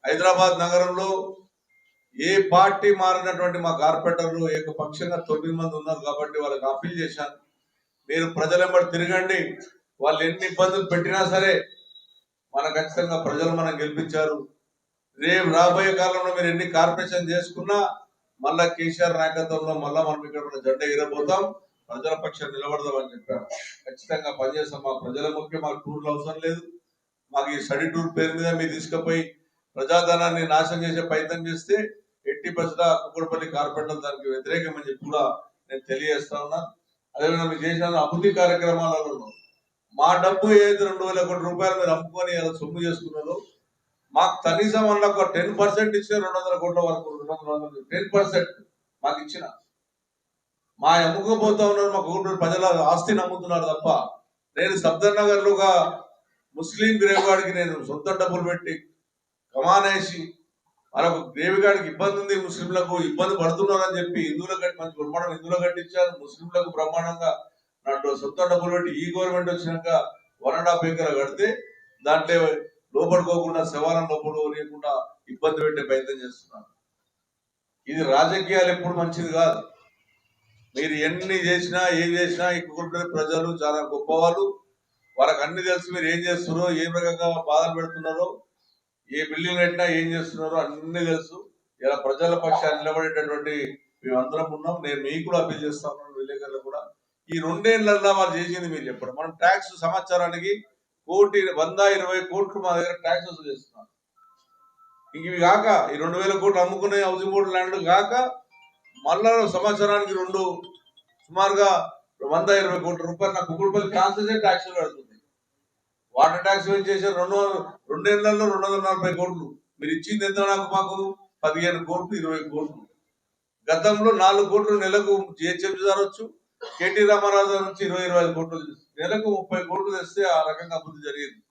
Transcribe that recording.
హైదరాబాద్ నగరంలో ఏ పార్టీ మారినటువంటి మా కార్పొరేటర్లు ఏకపక్షంగా 9 మంది ఉన్నారు కాబట్టి వాళ్ళకి అప్పీల్ చేశాను. మీరు ప్రజలెంబడి తిరగండి, వాళ్ళు ఎన్ని ఇబ్బందులు పెట్టినా సరే మన ఖచ్చితంగా ప్రజలు మనం గెలిపించారు. రేపు రాబోయే కాలంలో మీరు ఎన్ని కార్పొరేషన్ చేసుకున్నా మళ్ళా కేసీఆర్ నాయకత్వంలో మళ్ళా మనం ఇక్కడ జెండా ఎగరబోతాం, ప్రజల పక్షం నిలబడదామని చెప్పారు. ఖచ్చితంగా పనిచేస్తాం. మా ప్రజల ముఖ్యం, మాకు టూర్లు అవసరం లేదు. మాకు ఈ స్టడీ టూర్ పేరు మీద మీరు తీసుకుపోయి ప్రజాధనాన్ని నాశనం చేసే ప్రయత్నం చేస్తే 80% కుక్కడపల్లి కార్పొరేటర్ దానికి వ్యతిరేకమని చెప్పి కూడా నేను తెలియజేస్తా ఉన్నా. అదేవిధంగా మీరు చేసిన అభివృద్ధి కార్యక్రమాలలో మా డబ్బు ఏదైతే 2,000 కోట్ల రూపాయలు మీరు అమ్ముకొని సొమ్ము చేసుకున్నారో మాకు కనీసం వల్ల ఒక 10% ఇచ్చిన 200 కోట్ల వరకు 10% మాకు ఇచ్చిన మా అమ్ముకోపోతా ఉన్నారు. మాకు ప్రజల ఆస్తిని అమ్ముతున్నారు తప్ప నేను సఫ్దర్ నగర్ లో ముస్లిం గ్రేవ్ గాడికి నేను సొంత డబ్బులు పెట్టి కమానేసి మరొక గ్రేవ్ గాడికి ఇబ్బంది ఉంది, ముస్లింలకు ఇబ్బంది పడుతున్నారని చెప్పి హిందువులకు కట్టి మంచి బ్రహ్మాండం హిందువులు కట్టించారు, ముస్లింలకు బ్రహ్మాండంగా నాతో సొంత డబ్బులు పెట్టి ఈ గవర్నమెంట్ వచ్చినాక 1.5 ఎకరా కడితే దాంట్లో లోపడుకోకుండా శవాలను లోపడుకోకుండా ఇబ్బంది పెట్టే ప్రయత్నం చేస్తున్నారు. ఇది రాజకీయాలు ఎప్పుడు మంచిది కాదు. మీరు ఎన్ని చేసినా ఏం చేసినా ఇక్కడ ప్రజలు చాలా గొప్పవాళ్ళు, వాళ్ళకి అన్ని తెలుసు మీరు ఏం చేస్తున్నారో, ఏ రకంగా బాధలు పెడుతున్నారో, ఏ బిల్డింగ్ కట్టినా ఏం చేస్తున్నారో అన్ని తెలుసు. ఇలా ప్రజల పక్షాన్ని నిలబడేటటువంటి మేమందరం ఉన్నాం. నేను మీకు కూడా అప్పీల్ చేస్తా ఉన్నాను, విలేకరులు కూడా. ఈ 2 ఏళ్లలో వాళ్ళు చేసింది మీరు చెప్పండి. మనం ట్యాక్స్ సంవత్సరానికి 120 కోట్లు మా దగ్గర ట్యాక్స్ వసూలు చేస్తున్నాం. ఇంక ఇవి కాక ఈ 2,000 కోట్లు అమ్ముకునే హౌసింగ్ బోర్డు ల్యాండ్ కాక మళ్ళా సంవత్సరానికి సుమారుగా 120 కోట్ల రూపాయలు నా కుకుడుపల్లి కాన్సెషన్ ట్యాక్స్ కడుతుంది. వాటర్ ట్యాక్స్ ఏం చేశారు? 2 ఏళ్లలో 240 కోట్లు. మీరు ఇచ్చింది ఎంత? నాకు మాకు 15 కోట్లు 20 కోట్లు. గతంలో 4 కోట్లు నెలకు జిహెచ్ఎంసీ వచ్చు, కేటీ రామారాజు నుంచి 20-25 కోట్లు నెలకు 30 కోట్లు తెస్తే ఆ రకంగా అభివృద్ధి జరిగింది.